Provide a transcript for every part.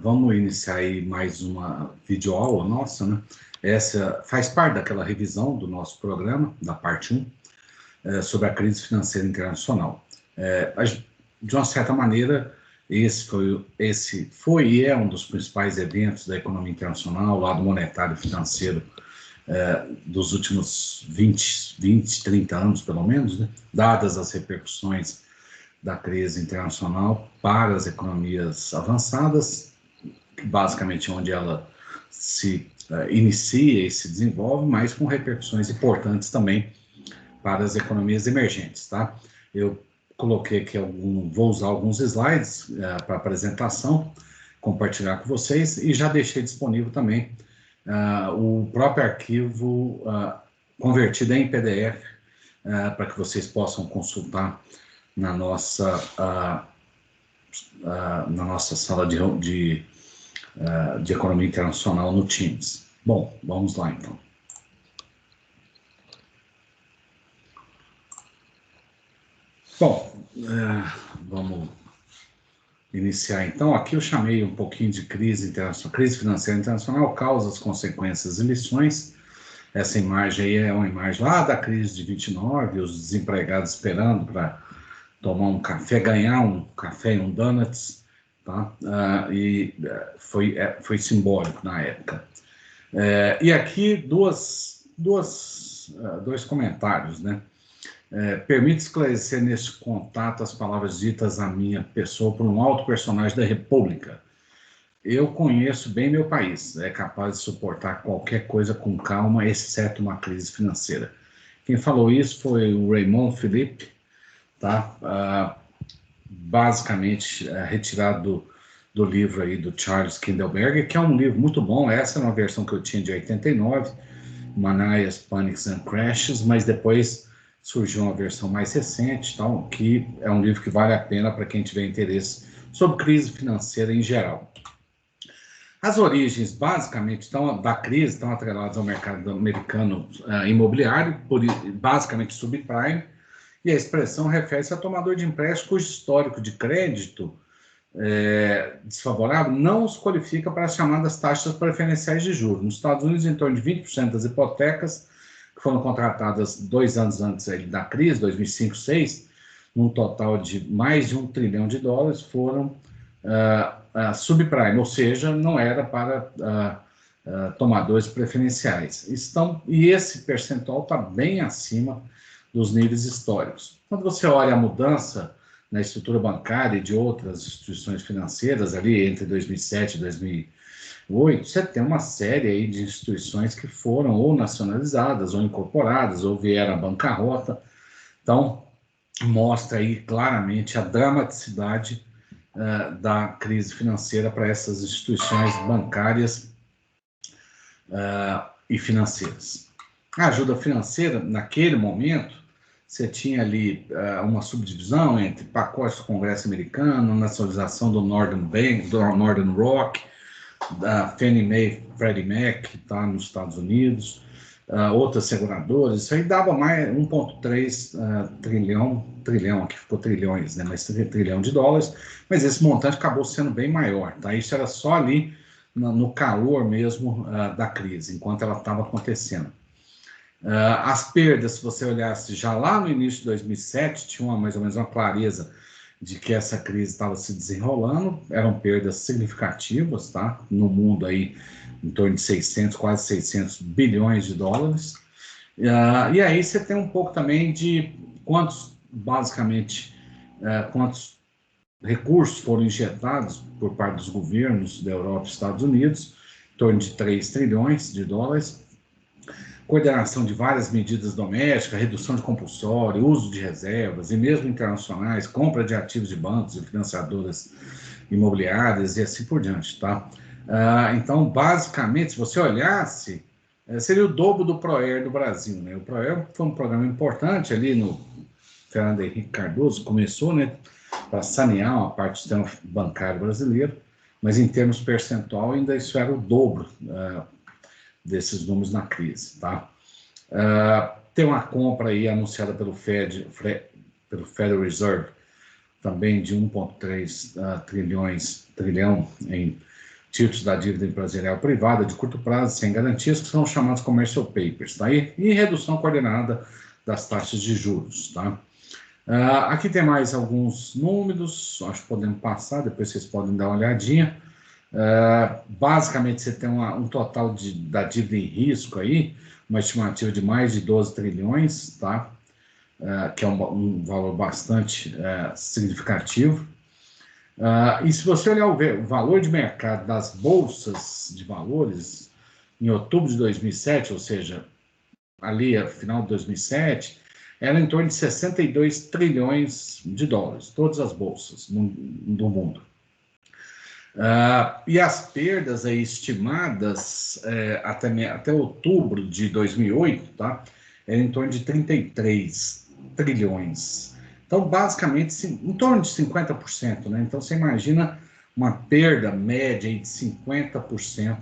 vamos iniciar aí mais uma videoaula nossa, né? Essa faz parte daquela revisão do nosso programa, da parte 1, sobre a crise financeira internacional. De uma certa maneira, esse foi e é um dos principais eventos da economia internacional, lado monetário e financeiro, dos últimos 20, 30 anos, pelo menos, né? Dadas as repercussões da crise internacional para as economias avançadas, basicamente onde ela se inicia e se desenvolve, mas com repercussões importantes também para as economias emergentes, tá? Eu coloquei aqui vou usar alguns slides para apresentação, compartilhar com vocês, e já deixei disponível também o próprio arquivo convertido em PDF, para que vocês possam consultar na nossa sala de economia internacional no Teams. Bom, vamos lá então. Bom, vamos iniciar então. Aqui eu chamei um pouquinho de crise financeira internacional, causas, consequências e lições. Essa imagem aí é uma imagem lá da crise de 29, os desempregados esperando para tomar um café, ganhar um café e um donuts, tá? Foi simbólico na época. E aqui dois comentários, né? Permite esclarecer nesse contato as palavras ditas à minha pessoa por um alto personagem da República. Eu conheço bem meu país, é capaz de suportar qualquer coisa com calma, exceto uma crise financeira. Quem falou isso foi o Raymond Philippe, tá? Basicamente retirado do livro aí do Charles Kindleberger, que é um livro muito bom. Essa é uma versão que eu tinha de 89, Manias, Panics and Crashes, mas depois surgiu uma versão mais recente, então, que é um livro que vale a pena para quem tiver interesse sobre crise financeira em geral. As origens, basicamente, da crise estão atreladas ao mercado americano imobiliário, basicamente subprime, e a expressão refere-se a tomador de empréstimo cujo histórico de crédito desfavorável não os qualifica para as chamadas taxas preferenciais de juros. Nos Estados Unidos, em torno de 20% das hipotecas que foram contratadas 2 anos antes da crise, 2005-2006, num total de mais de $1 trilhão, foram subprime, ou seja, não era para tomadores preferenciais. E esse percentual está bem acima dos níveis históricos. Quando você olha a mudança na estrutura bancária e de outras instituições financeiras ali entre 2007 e 2008, você tem uma série aí de instituições que foram ou nacionalizadas, ou incorporadas, ou vieram à bancarrota. Então, mostra aí claramente a dramaticidade da crise financeira para essas instituições bancárias e financeiras. A ajuda financeira, naquele momento, você tinha ali uma subdivisão entre pacotes do Congresso americano, nacionalização do Northern Bank, do Northern Rock, da Fannie Mae, Freddie Mac, tá, nos Estados Unidos, outras seguradoras. Isso aí dava mais 1,3 trilhão, aqui ficou trilhões, né, mas $1 trilhão, mas esse montante acabou sendo bem maior, tá? Isso era só ali no calor mesmo da crise, enquanto ela estava acontecendo. As perdas, se você olhasse já lá no início de 2007, tinha mais ou menos uma clareza de que essa crise estava se desenrolando, eram perdas significativas, tá? No mundo aí, em torno de quase 600 bilhões de dólares. E aí você tem um pouco também de quantos recursos foram injetados por parte dos governos da Europa e Estados Unidos, em torno de 3 trilhões de dólares, coordenação de várias medidas domésticas, redução de compulsório, uso de reservas e mesmo internacionais, compra de ativos de bancos e financiadoras imobiliárias e assim por diante, tá? Então, basicamente, se você olhasse, seria o dobro do PROER do Brasil, né? O PROER foi um programa importante ali no Fernando Henrique Cardoso, começou, né, para sanear uma parte do sistema bancário brasileiro, mas em termos percentual ainda isso era o dobro desses números na crise, tá? Tem uma compra aí anunciada pelo Federal Reserve também de 1,3 trilhão em títulos da dívida empresarial privada de curto prazo, sem garantias, que são chamados commercial papers, tá? E redução coordenada das taxas de juros, tá? Aqui tem mais alguns números, acho que podemos passar, depois vocês podem dar uma olhadinha. Basicamente, você tem um total da dívida em risco aí, uma estimativa de mais de 12 trilhões, tá? Que é um valor bastante significativo. E se você olhar o valor de mercado das bolsas de valores, em outubro de 2007, ou seja, ali, final de 2007, era em torno de 62 trilhões de dólares, todas as bolsas do mundo. E as perdas aí estimadas até outubro de 2008, tá, eram em torno de 33 trilhões. Então, basicamente, em torno de 50%, né? Então, você imagina uma perda média aí de 50%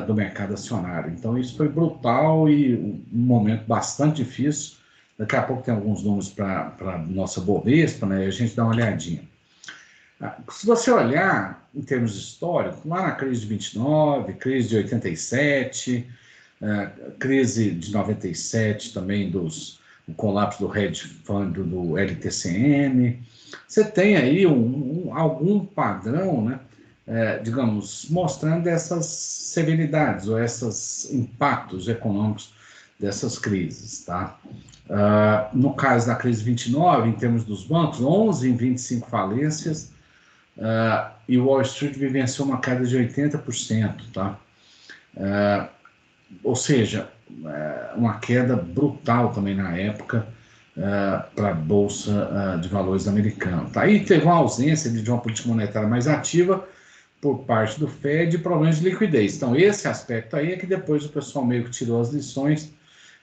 do mercado acionário. Então, isso foi brutal e um momento bastante difícil. Daqui a pouco tem alguns números para a nossa Bovespa, né? E a gente dá uma olhadinha. Se você olhar em termos históricos, lá na crise de 29, crise de 87, crise de 97 também o colapso do hedge fund do LTCM, você tem aí algum padrão, né, digamos, mostrando essas severidades ou esses impactos econômicos dessas crises, tá? No caso da crise de 29, em termos dos bancos, 11 em 25 falências, e Wall Street vivenciou uma queda de 80%, tá? Ou seja, uma queda brutal também na época para a Bolsa de Valores americana. Tá? Aí teve uma ausência de uma política monetária mais ativa por parte do Fed e problemas de liquidez. Então, esse aspecto aí é que depois o pessoal meio que tirou as lições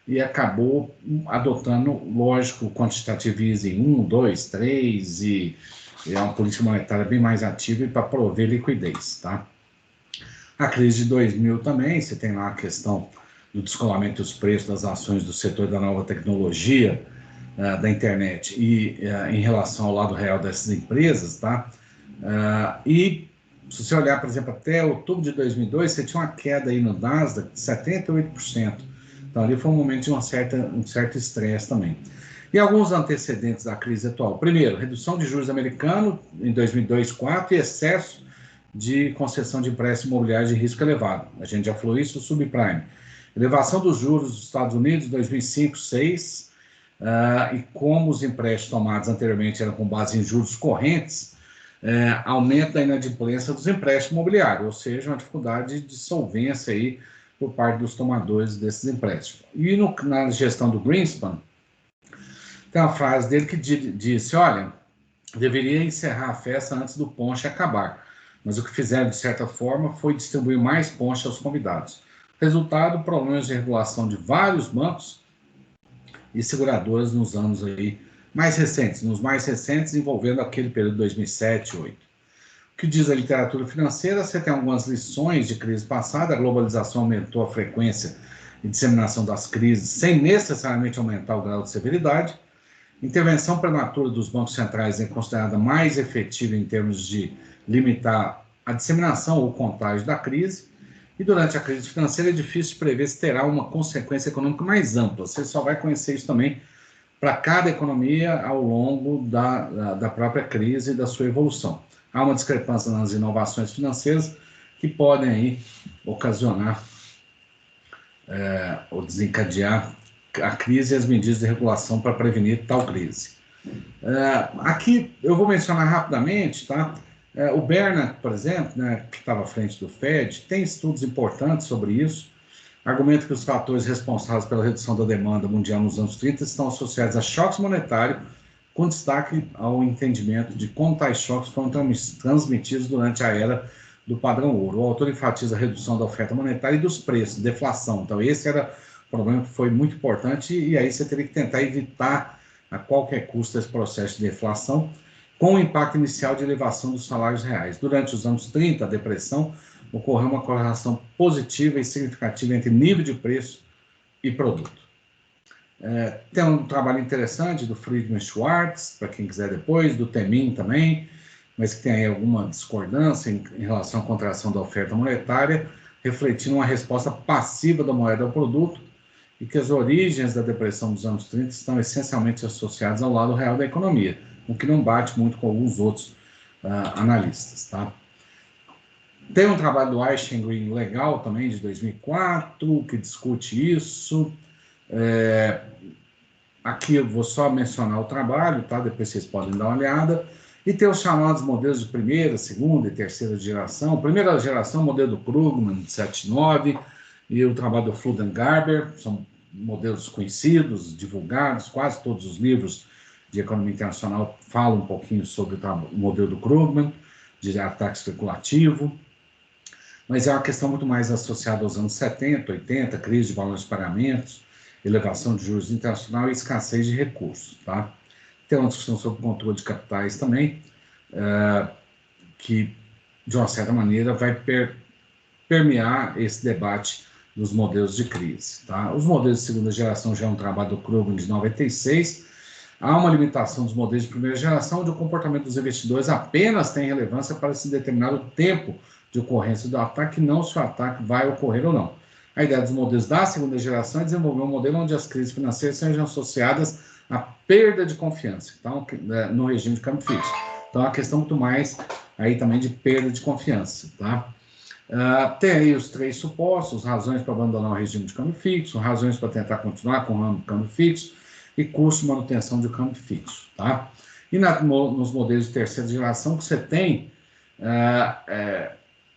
e acabou adotando, lógico, o quantitative easing 1, 2, 3 e é uma política monetária bem mais ativa para prover liquidez, tá? A crise de 2000 também, você tem lá a questão do descolamento dos preços das ações do setor da nova tecnologia, da internet, e em relação ao lado real dessas empresas, tá? E se você olhar, por exemplo, até outubro de 2002, você tinha uma queda aí no Nasdaq de 78%. Então, ali foi um momento de um certo estresse também. E alguns antecedentes da crise atual. Primeiro, redução de juros americano em 2002, 2004 e excesso de concessão de empréstimo imobiliário de risco elevado. A gente já falou isso, o subprime. Elevação dos juros dos Estados Unidos, 2005, 2006, e como os empréstimos tomados anteriormente eram com base em juros correntes, aumento da inadimplência dos empréstimos imobiliários, ou seja, uma dificuldade de solvência aí por parte dos tomadores desses empréstimos. E na gestão do Greenspan, tem uma frase dele que disse, olha, deveria encerrar a festa antes do ponche acabar, mas o que fizeram, de certa forma, foi distribuir mais ponche aos convidados. Resultado, problemas de regulação de vários bancos e seguradoras nos anos aí mais recentes, envolvendo aquele período de 2007, 2008. O que diz a literatura financeira? Você tem algumas lições de crise passada, a globalização aumentou a frequência e disseminação das crises sem necessariamente aumentar o grau de severidade. Intervenção prematura dos bancos centrais é considerada mais efetiva em termos de limitar a disseminação ou contágio da crise. E durante a crise financeira é difícil prever se terá uma consequência econômica mais ampla. Você só vai conhecer isso também para cada economia ao longo da própria crise e da sua evolução. Há uma discrepância nas inovações financeiras que podem aí ocasionar ou desencadear a crise e as medidas de regulação para prevenir tal crise. Aqui eu vou mencionar rapidamente, tá? O Bernanke, por exemplo, né, que estava à frente do Fed, tem estudos importantes sobre isso, argumenta que os fatores responsáveis pela redução da demanda mundial nos anos 30 estão associados a choques monetários, com destaque ao entendimento de como tais choques foram transmitidos durante a era do padrão ouro. O autor enfatiza a redução da oferta monetária e dos preços, deflação. Então, esse era o problema que foi muito importante, e aí você teria que tentar evitar a qualquer custo esse processo de deflação, com o impacto inicial de elevação dos salários reais. Durante os anos 30, a depressão, ocorreu uma correlação positiva e significativa entre nível de preço e produto. Tem um trabalho interessante do Friedman Schwartz, para quem quiser depois, do Temin também, mas que tem aí alguma discordância em relação à contração da oferta monetária, refletindo uma resposta passiva da moeda ao produto, e que as origens da depressão dos anos 30 estão essencialmente associadas ao lado real da economia, o que não bate muito com alguns outros analistas. Tá? Tem um trabalho do Eichengreen legal também, de 2004, que discute isso. Aqui eu vou só mencionar o trabalho, tá? Depois vocês podem dar uma olhada. E tem os chamados modelos de primeira, segunda e terceira geração. Primeira geração, modelo do Krugman, de 79, e o trabalho do Flood-Garber, são modelos conhecidos, divulgados, quase todos os livros de economia internacional falam um pouquinho sobre o modelo do Krugman, de ataque especulativo, mas é uma questão muito mais associada aos anos 70, 80, crise de balanço de pagamentos, elevação de juros internacional e escassez de recursos. Tá? Tem uma discussão sobre controle de capitais também, que, de uma certa maneira, vai permear esse debate dos modelos de crise. Tá? Os modelos de segunda geração já é um trabalho do Krugman de 96. Há uma limitação dos modelos de primeira geração, onde o comportamento dos investidores apenas tem relevância para se determinar o tempo de ocorrência do ataque, não se o ataque vai ocorrer ou não. A ideia dos modelos da segunda geração é desenvolver um modelo onde as crises financeiras sejam associadas à perda de confiança, então, no regime de câmbio fixo. Então, é uma questão muito mais aí também de perda de confiança. Tá? Tem aí os três supostos: razões para abandonar o regime de câmbio fixo, razões para tentar continuar com o câmbio fixo e custo de manutenção de câmbio fixo. Tá? E nos modelos de terceira geração, que você tem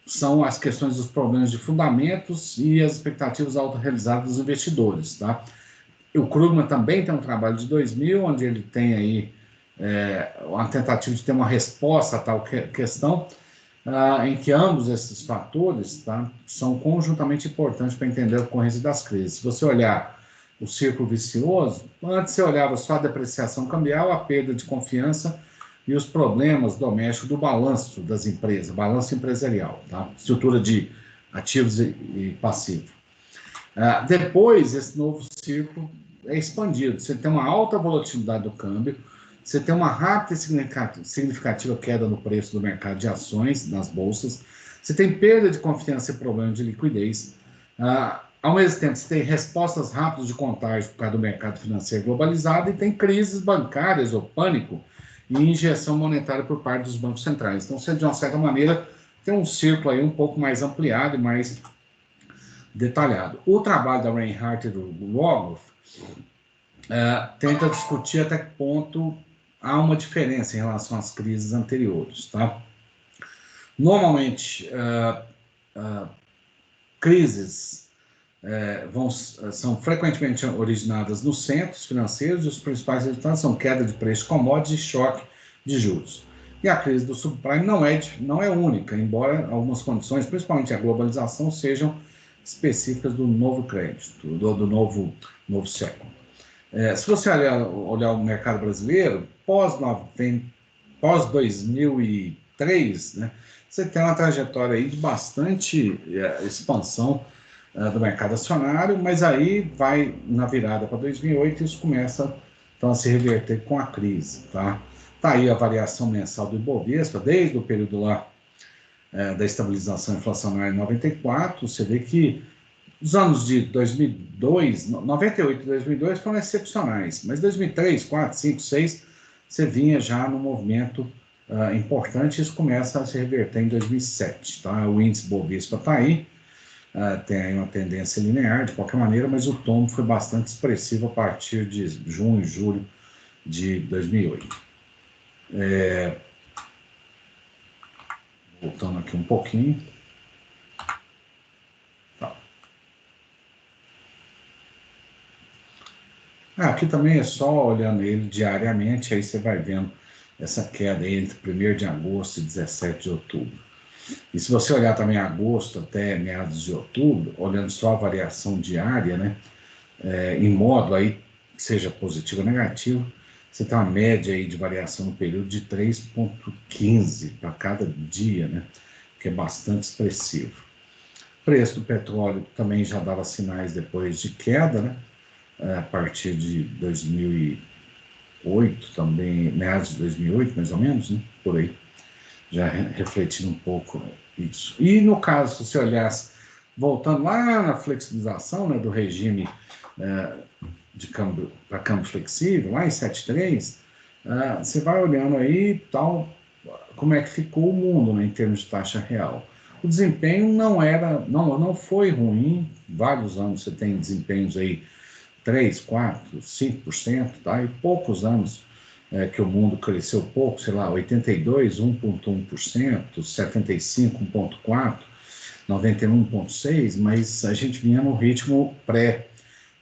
são as questões dos problemas de fundamentos e as expectativas autorrealizadas dos investidores. Tá? O Krugman também tem um trabalho de 2000, onde ele tem aí uma tentativa de ter uma resposta a tal questão, em que ambos esses fatores, tá, são conjuntamente importantes para entender a ocorrência das crises. Se você olhar o círculo vicioso, antes você olhava só a depreciação cambial, a perda de confiança e os problemas domésticos do balanço das empresas, balanço empresarial, tá? Estrutura de ativos e passivos. Depois, esse novo círculo é expandido. Você tem uma alta volatilidade do câmbio, você tem uma rápida e significativa queda no preço do mercado de ações nas bolsas, você tem perda de confiança e problemas de liquidez. Ao mesmo tempo, você tem respostas rápidas de contágio por causa do mercado financeiro globalizado e tem crises bancárias ou pânico e injeção monetária por parte dos bancos centrais. Então, você, de uma certa maneira, tem um círculo aí um pouco mais ampliado e mais detalhado. O trabalho da Reinhardt e do Rogoff tenta discutir até que ponto há uma diferença em relação às crises anteriores. Tá? Normalmente, crises são frequentemente originadas nos centros financeiros e os principais resultados são queda de preço de commodities e choque de juros. E a crise do subprime não é única, embora algumas condições, principalmente a globalização, sejam específicas do novo crédito, do novo século. Se você olhar o mercado brasileiro, pós-2003, né, você tem uma trajetória aí de bastante expansão do mercado acionário, mas aí vai na virada para 2008 e isso começa então a se reverter com a crise. Tá aí a variação mensal do Ibovespa, desde o período lá da estabilização inflacionária em 94, você vê que os anos de 2002, 98 e 2002 foram excepcionais, mas 2003, 4, 5, 6, você vinha já num movimento importante e isso começa a se reverter em 2007. Tá? O índice Bovespa está aí, tem aí uma tendência linear, de qualquer maneira, mas o tombo foi bastante expressivo a partir de junho e julho de 2008. Voltando aqui um pouquinho. Tá. Aqui também é só olhando ele diariamente, aí você vai vendo essa queda aí entre 1º de agosto e 17 de outubro. E se você olhar também agosto até meados de outubro, olhando só a variação diária, né, em modo aí, seja positivo ou negativo, você tem uma média aí de variação no período de 3,15 para cada dia, né, que é bastante expressivo. O preço do petróleo também já dava sinais depois de queda, né, a partir de 2008, também, meados de 2008, mais ou menos, né? Por aí, já refletindo um pouco isso. E no caso, se você olhasse, voltando lá na flexibilização, né, do regime de câmbio para câmbio flexível, lá em 73, você vai olhando aí tal, como é que ficou o mundo, né, em termos de taxa real. O desempenho não foi ruim, vários anos você tem desempenhos aí 3, 4, 5%, tá? E poucos anos que o mundo cresceu pouco, sei lá, 82, 1,1%, 75, 1,4%, 91, 1,6%, mas a gente vinha no ritmo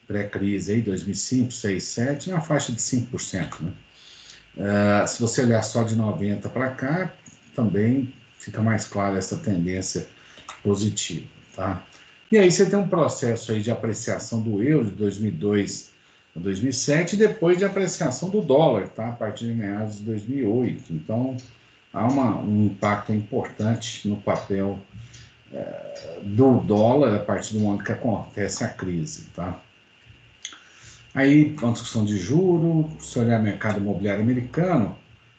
pré-crise, aí, 2005, 6, 7, na faixa de 5%, né? Se você olhar só de 90 para cá, também fica mais clara essa tendência positiva, tá? E aí você tem um processo aí de apreciação do euro de 2002 a 2007 e depois de apreciação do dólar, tá? A partir de meados de 2008. Então, há um impacto importante no papel do dólar a partir do momento que acontece a crise, tá? Aí, uma discussão de juro, se olhar o mercado imobiliário americano,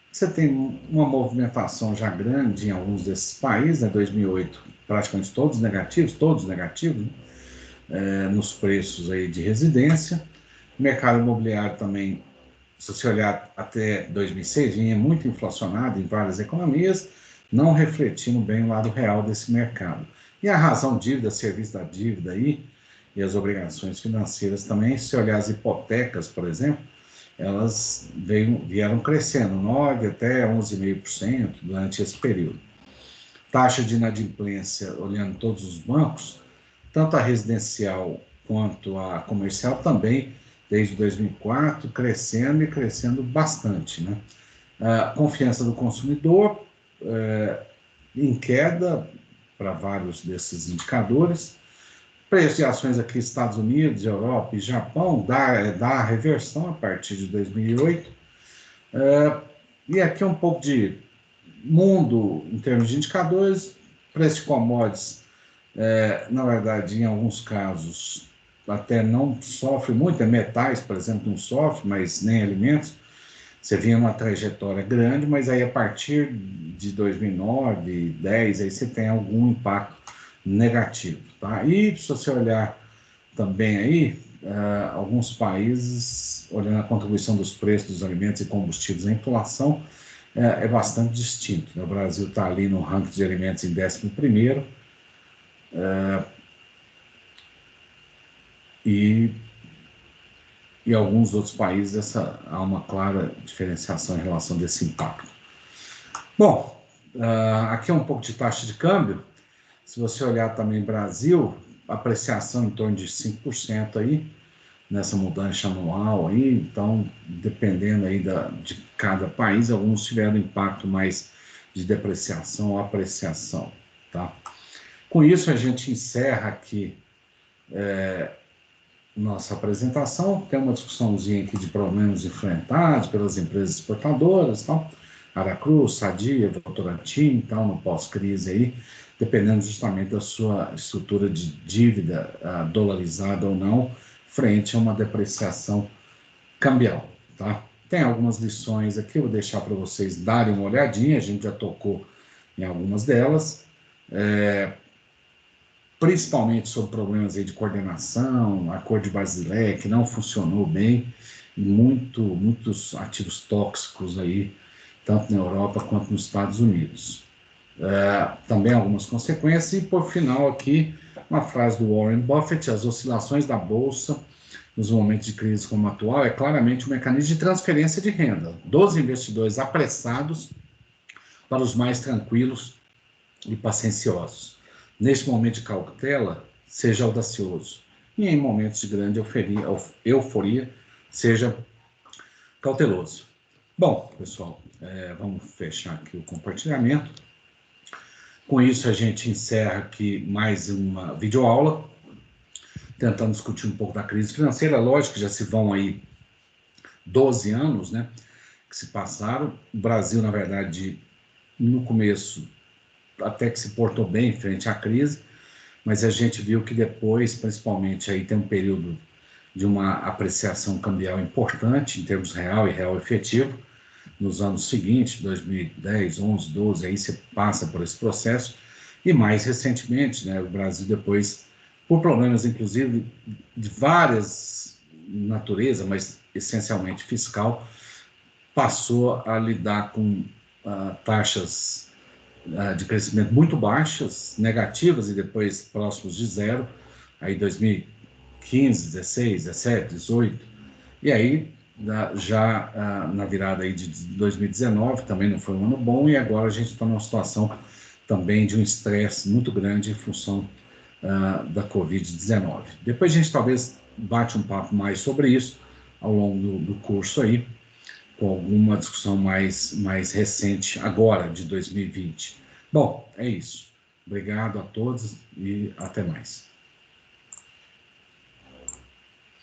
você tem uma movimentação já grande em alguns desses países, né? 2008, praticamente todos negativos, né? Nos preços aí de residência. O mercado imobiliário também, se você olhar até 2006, vinha muito inflacionado em várias economias, não refletindo bem o lado real desse mercado. E a razão dívida, serviço da dívida aí, e as obrigações financeiras também, se olhar as hipotecas, por exemplo, elas vieram crescendo, 9% até 11,5% durante esse período. Taxa de inadimplência, olhando todos os bancos, tanto a residencial quanto a comercial também, desde 2004, crescendo e crescendo bastante, né? A confiança do consumidor em queda para vários desses indicadores. Preço de ações aqui, Estados Unidos, Europa e Japão, dá reversão a partir de 2008. E aqui um pouco de mundo em termos de indicadores, preço de commodities, na verdade, em alguns casos, até não sofre muito, metais, por exemplo, não sofre, mas nem alimentos. Você vinha uma trajetória grande, mas aí a partir de 2009, 10, aí você tem algum impacto negativo, tá? E se você olhar também aí, alguns países, olhando a contribuição dos preços dos alimentos e combustíveis à inflação, é bastante distinto, né? O Brasil está ali no ranking de alimentos em 11º, e alguns outros países há uma clara diferenciação em relação desse impacto. Bom, aqui é um pouco de taxa de câmbio. Se você olhar também Brasil, apreciação em torno de 5% aí, nessa mudança anual aí, então, dependendo aí de cada país, alguns tiveram impacto mais de depreciação ou apreciação, tá? Com isso, a gente encerra aqui nossa apresentação. Tem uma discussãozinha aqui de problemas enfrentados pelas empresas exportadoras, tal. Aracruz, Sadia, Votorantim, tal, no pós-crise aí, dependendo justamente da sua estrutura de dívida dolarizada ou não, frente a uma depreciação cambial, tá? Tem algumas lições aqui, eu vou deixar para vocês darem uma olhadinha, a gente já tocou em algumas delas, principalmente sobre problemas aí de coordenação, Acordo de Basileia, que não funcionou bem, e muitos ativos tóxicos aí, tanto na Europa quanto nos Estados Unidos. Também algumas consequências, e por final aqui, uma frase do Warren Buffett: as oscilações da Bolsa nos momentos de crise como a atual é claramente um mecanismo de transferência de renda dos investidores apressados para os mais tranquilos e pacienciosos. Neste momento de cautela, seja audacioso, e em momentos de grande euforia, seja cauteloso. Bom, pessoal, vamos fechar aqui o compartilhamento. Com isso, a gente encerra aqui mais uma videoaula, tentando discutir um pouco da crise financeira. Lógico que já se vão aí 12 anos, né, que se passaram. O Brasil, na verdade, no começo, até que se portou bem frente à crise, mas a gente viu que depois, principalmente, aí tem um período de uma apreciação cambial importante em termos real e real efetivo. Nos anos seguintes, 2010, 11, 12, aí você passa por esse processo. E mais recentemente, né, o Brasil depois, por problemas inclusive de várias naturezas, mas essencialmente fiscal, passou a lidar com taxas de crescimento muito baixas, negativas e depois próximos de zero, aí 2015, 16, 17, 18, e aí já na virada aí de 2019 também não foi um ano bom, e agora a gente está numa situação também de um estresse muito grande em função da Covid-19. Depois a gente talvez bate um papo mais sobre isso ao longo do curso aí, com alguma discussão mais recente, agora, de 2020. Bom, é isso. Obrigado a todos e até mais.